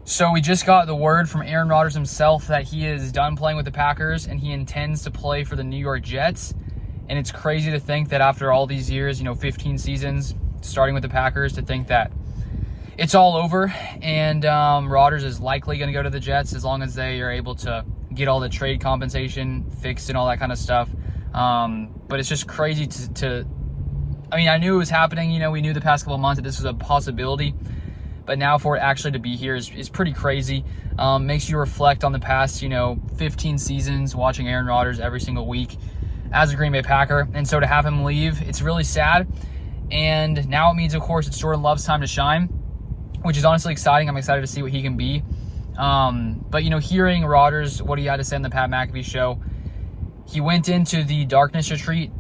So we just got the word from Aaron Rodgers himself that he is done playing with the Packers and he intends to play for the New York Jets. And it's crazy to think that after all these years, 15 seasons, starting with the Packers, to think that it's all over and Rodgers is likely going to go to the Jets as long as they are able to get all the trade compensation fixed and all that kind of stuff. But it's just crazy I knew it was happening. We knew the past couple of months that this was a possibility. But now for it actually to be here is pretty crazy. Makes you reflect on the past, 15 seasons, watching Aaron Rodgers every single week as a Green Bay Packer. And so to have him leave, it's really sad. And now it means, of course, it's Jordan Love's time to shine, which is honestly exciting. I'm excited to see what he can be. But, hearing Rodgers, what he had to say on the Pat McAfee show, he went into the darkness retreat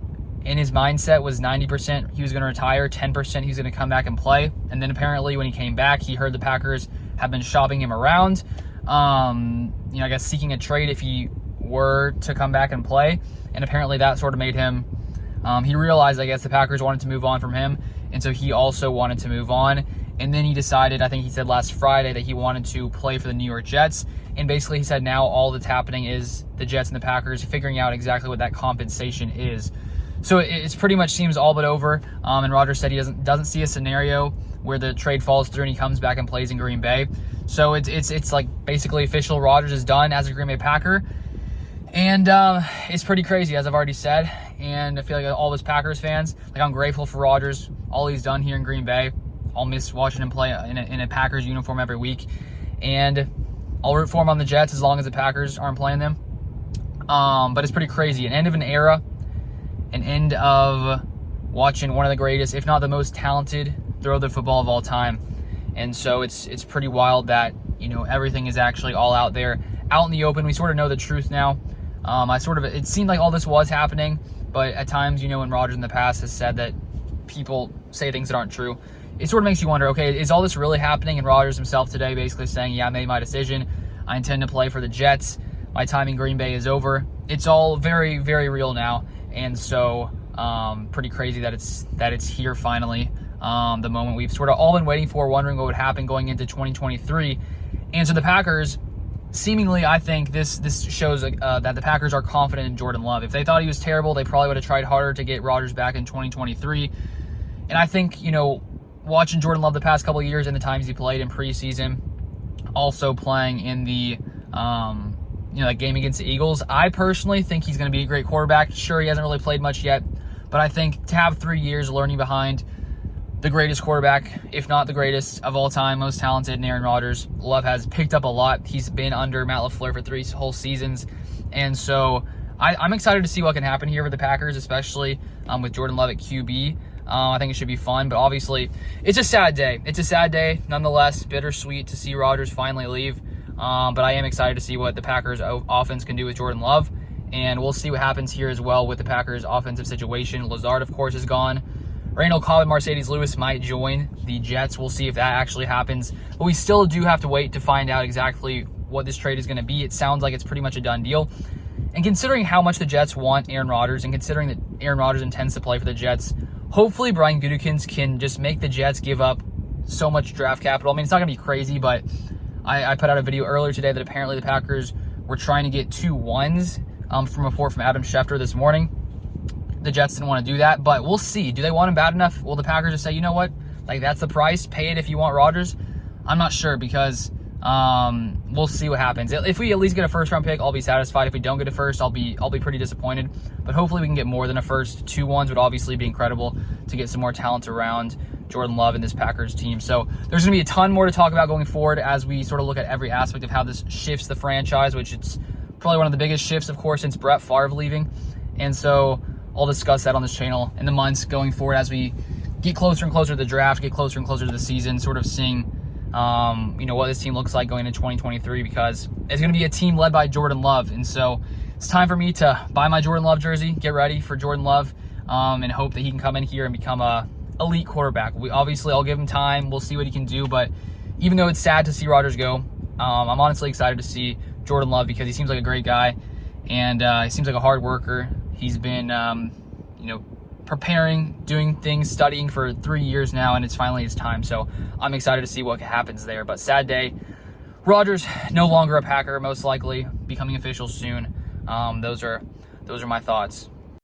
and his mindset was 90% he was going to retire, 10% he was going to come back and play. And then apparently when he came back, he heard the Packers have been shopping him around, I guess seeking a trade if he were to come back and play. And apparently that sort of made him, he realized, I guess, the Packers wanted to move on from him. And so he also wanted to move on. And then he decided, I think he said last Friday, that he wanted to play for the New York Jets. And basically he said now all that's happening is the Jets and the Packers figuring out exactly what that compensation is. So it's pretty much seems all but over. And Rodgers said he doesn't see a scenario where the trade falls through and he comes back and plays in Green Bay. So it's like basically official. Rodgers is done as a Green Bay Packer. And it's pretty crazy, as I've already said. And I feel like all those Packers fans, I'm grateful for Rodgers, all he's done here in Green Bay. I'll miss watching him play in a Packers uniform every week. And I'll root for him on the Jets as long as the Packers aren't playing them. But it's pretty crazy. An end of an era. An end of watching one of the greatest, if not the most talented, throw the football of all time. And so it's pretty wild that, everything is actually all out there, out in the open. We sort of know the truth now. It seemed like all this was happening, but at times, when Rodgers in the past has said that people say things that aren't true, it sort of makes you wonder, okay, is all this really happening? And Rodgers himself today basically saying, yeah, I made my decision. I intend to play for the Jets. My time in Green Bay is over. It's all very, very real now. And so pretty crazy that it's here finally, the moment we've sort of all been waiting for, wondering what would happen going into 2023. And so the Packers, seemingly, I think this shows that the Packers are confident in Jordan Love. If they thought he was terrible, they probably would have tried harder to get Rodgers back in 2023. And I think, watching Jordan Love the past couple of years and the times he played in preseason, also playing in the that game against the Eagles, I personally think he's going to be a great quarterback. Sure, he hasn't really played much yet, but I think to have 3 years learning behind the greatest quarterback, if not the greatest of all time, most talented, in Aaron Rodgers, Love has picked up a lot. He's been under Matt LaFleur for 3 whole seasons, and so I'm excited to see what can happen here with the Packers, especially with Jordan Love at QB. I think it should be fun, but obviously it's a sad day. It's a sad day, nonetheless, bittersweet to see Rodgers finally leave. But I am excited to see what the Packers offense can do with Jordan Love. And we'll see what happens here as well with the Packers offensive situation. Lazard, of course, is gone. Randall Cobb and Mercedes Lewis might join the Jets. We'll see if that actually happens. But we still do have to wait to find out exactly what this trade is going to be. It sounds like it's pretty much a done deal. And considering how much the Jets want Aaron Rodgers, and considering that Aaron Rodgers intends to play for the Jets, hopefully Brian Gutekunst can just make the Jets give up so much draft capital. It's not going to be crazy, but I put out a video earlier today that apparently the Packers were trying to get 2 ones from a report from Adam Schefter this morning. The Jets didn't want to do that, but we'll see. Do they want him bad enough? Will the Packers just say, you know what? That's the price. Pay it if you want Rodgers. I'm not sure because we'll see what happens. If we at least get a first-round pick, I'll be satisfied. If we don't get a first, I'll be pretty disappointed. But hopefully we can get more than a first. 2 ones would obviously be incredible to get some more talent around Jordan Love and this Packers team. So there's going to be a ton more to talk about going forward as we sort of look at every aspect of how this shifts the franchise, which it's probably one of the biggest shifts, of course, since Brett Favre leaving. And so I'll discuss that on this channel in the months going forward as we get closer and closer to the draft, get closer and closer to the season, sort of seeing what this team looks like going into 2023, because it's going to be a team led by Jordan Love. And so it's time for me to buy my Jordan Love jersey, get ready for Jordan Love, and hope that he can come in here and become a elite quarterback. I'll give him time. We'll see what he can do. But even though it's sad to see Rodgers go, I'm honestly excited to see Jordan Love because he seems like a great guy, and he seems like a hard worker. He's been, preparing, doing things, studying for 3 years now, and it's finally his time. So I'm excited to see what happens there. But sad day. Rodgers, no longer a Packer, most likely becoming official soon. Those are my thoughts.